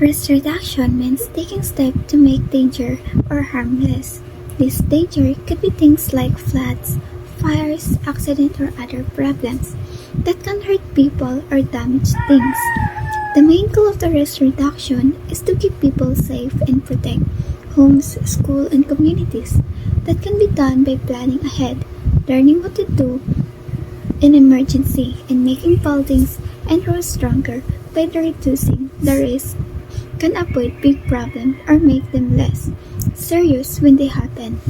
Risk reduction means taking steps to make danger or harm less. This danger could be things like floods, fires, accidents, or other problems that can hurt people or damage things. The main goal of the risk reduction is to keep people safe and protect homes, schools, and communities. That can be done by planning ahead, learning what to do in emergency, and making buildings and roads stronger by reducing the risk can avoid big problems or make them less serious when they happen.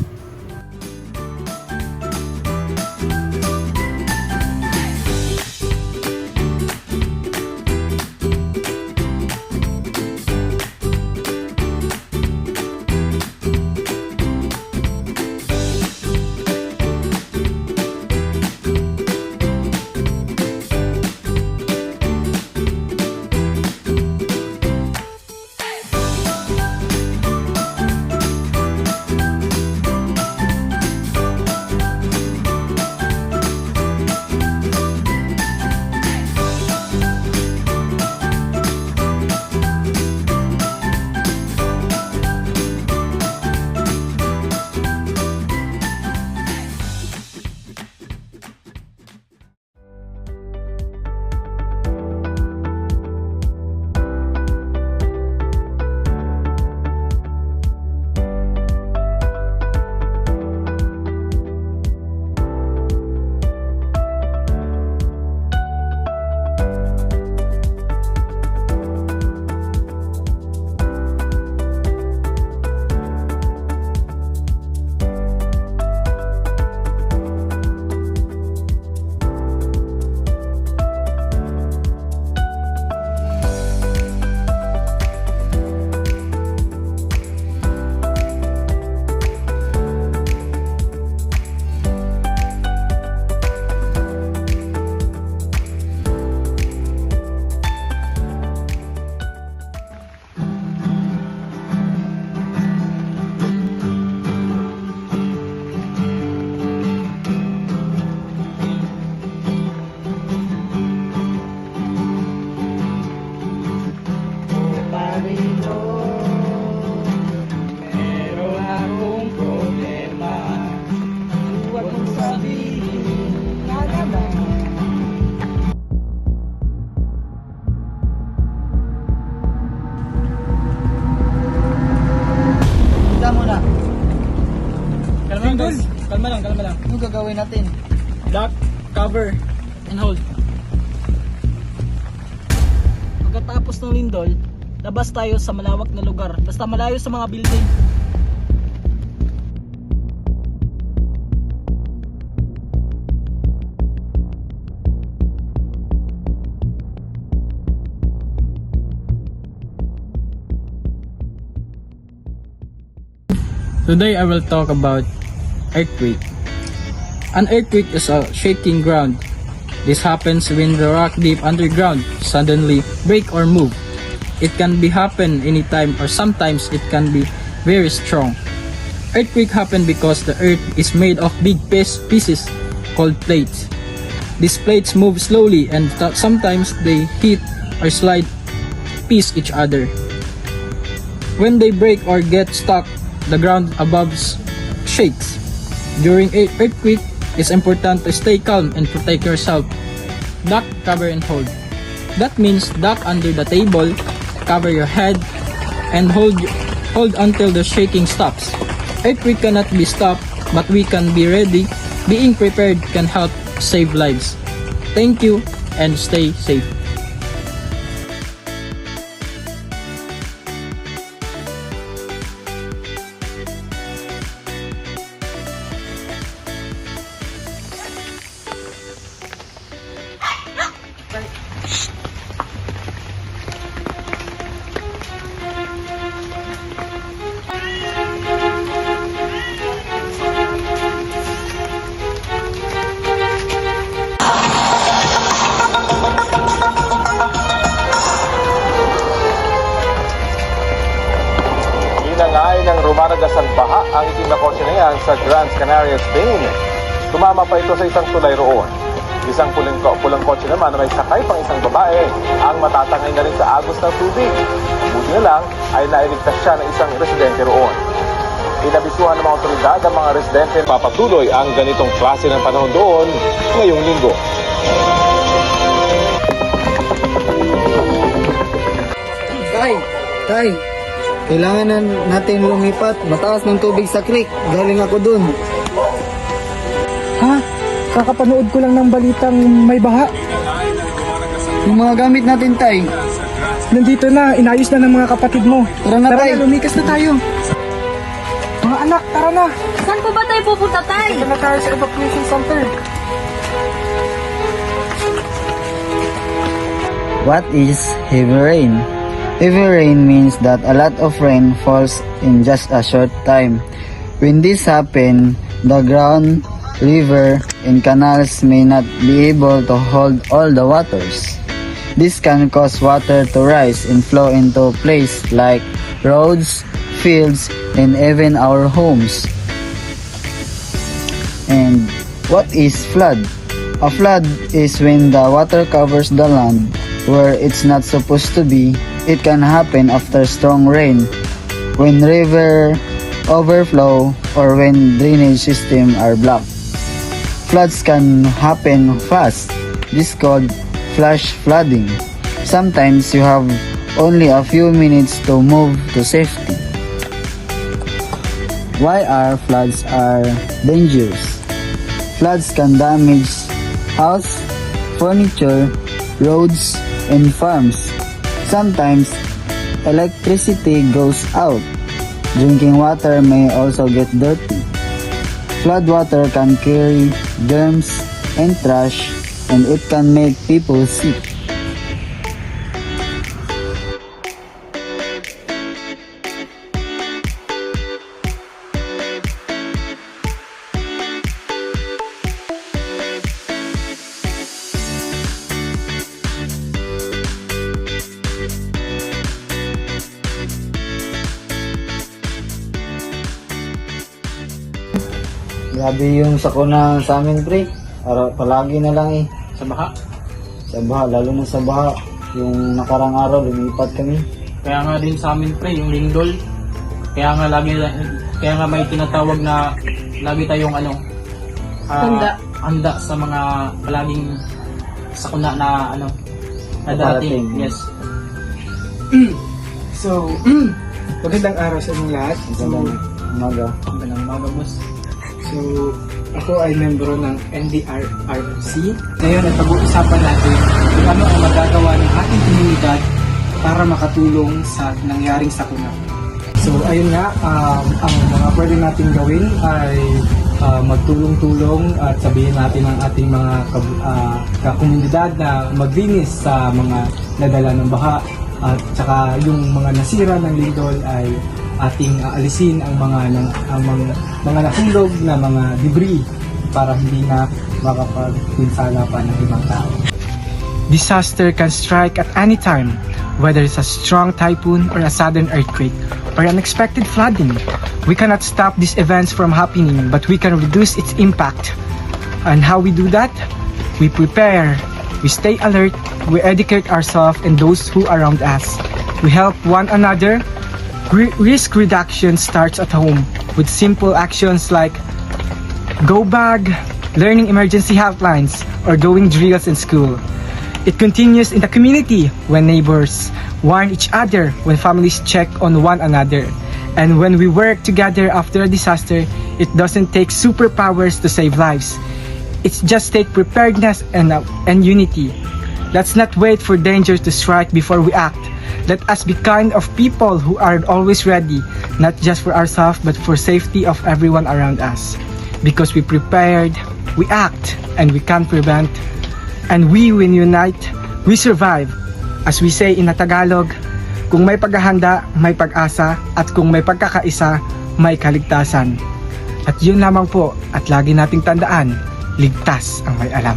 Kalma lang. Ano gagawin natin? Lock, cover, and hold. Pagkatapos ng lindol, labas tayo sa malawak na lugar. Basta malayo sa mga building. Today I will talk about earthquake. An earthquake is a shaking ground. This happens when the rock deep underground suddenly break or move. It can be happen anytime or sometimes it can be very strong. Earthquake happen because the earth is made of big pieces called plates. These plates move slowly and sometimes they hit or slide piece each other. When they break or get stuck, the ground above shakes. During an earthquake, it's important to stay calm and protect yourself. Duck, cover, and hold. That means duck under the table, cover your head, and hold until the shaking stops. Earthquake cannot be stopped, but we can be ready. Being prepared can help save lives. Thank you and stay safe. Hinangay ng rumaragasang baha ang itim na kotse na yan sa Gran Canaria, Spain. Tumama pa ito sa isang tulay roon. Isang pulang kotse naman na may sakay pang isang babae ang matatangay na rin sa agos ng tubig. Buti na lang ay nailigtas siya ng isang residente roon. Inabisuhan ng mga otoridad ang mga residente. Papatuloy ang ganitong klase ng panahon doon ngayong linggo. Tay, kailangan na natin lumipat. Mataas ng tubig sa creek. Galing ako dun. Ha? Kakapanood ko lang ng balitang may baha. Yung mga gamit natin, Tay. Nandito na, inayos na ng mga kapatid mo. Tara na, Tay. lumikas na tayo. Mga anak, tara na. Saan po ba tayo pupunta, Tay? Tara na tayo sa evacuation center. What is heavy rain? Heavy rain means that a lot of rain falls in just a short time. When this happens, the ground, river, and canals may not be able to hold all the waters. This can cause water to rise and flow into places like roads, fields, and even our homes. And what is flood? A flood is when the water covers the land where it's not supposed to be. It can happen after strong rain, when river overflow, or when drainage system are blocked. Floods can happen fast. This is called flash flooding. Sometimes you have only a few minutes to move to safety. Why are floods are dangerous? Floods can damage house, furniture, roads, and farms. Sometimes electricity goes out. Drinking water may also get dirty. Flood water can carry germs and trash, and it can make people sick. Grabe yung sakuna sa amin, pre. Palagi na lang eh. Sa baha. Sa baha, lalo na sa baha. Yung nakarang araw, lumipat kami. Kaya nga din sa amin pre, yung lindol. Kaya nga may tinatawag na lagi tayong handa sa mga palaging sakuna na na darating. Darating. Yes. So, magandang araw sa inyong lahat. Magandang umaga. Magandang umaga, boss. So, ako ay membro ng NDRRC. Ngayon ay pag-uusapan natin kung ano ang magagawa ng ating komunidad para makatulong sa nangyaring sakuna. So, ayun nga, ang mga pwede natin gawin ay magtulong-tulong at sabihin natin ang ating mga kakomunidad na maglinis sa mga nadala ng baha at saka yung mga nasira ng lindol ay ating aalisin ang mga nahulog na mga debris para hindi na makapagpinsala pa ng ibang tao. Disaster can strike at any time, whether it's a strong typhoon or a sudden earthquake or unexpected flooding. We cannot stop these events from happening, but we can reduce its impact. And how we do that? We prepare, we stay alert, we educate ourselves and those who are around us. We help one another. Risk reduction starts at home with simple actions like go bag, learning emergency helplines, or doing drills in school. It continues in the community when neighbors warn each other, when families check on one another. And when we work together after a disaster, it doesn't take superpowers to save lives. It's just take preparedness and unity. Let's not wait for danger to strike before we act. Let us be kind of people who are always ready, not just for ourselves but for safety of everyone around us. Because we prepared, we act, and we can prevent. And when unite, we survive. As we say in Tagalog, kung may paghahanda, may pag-asa, at kung may pagkakaisa, may kaligtasan. At yun lamang po, at lagi nating tandaan, ligtas ang may alam.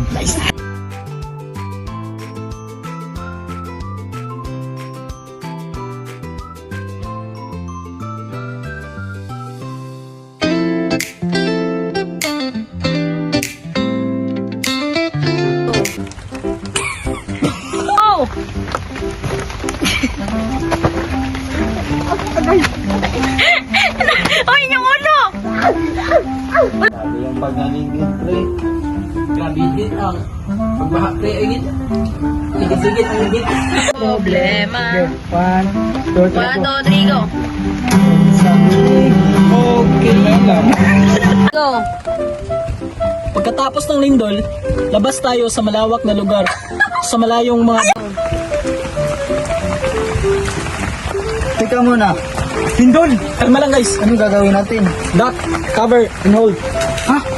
Ay, yung ulo! Sabi yung pagnaligid, pre. Grabe din ang pagbaha pre agit. Sigit-sigit ang agit. Problema. One, two, three, 1, 2, 3, go. Okay lang. Go. Pagkatapos ng lindol, labas tayo sa malawak na lugar. Sa malayong mga... Teka muna. Lindol! Kalma lang guys. Anong gagawin natin? Duck, cover, and hold. Ha?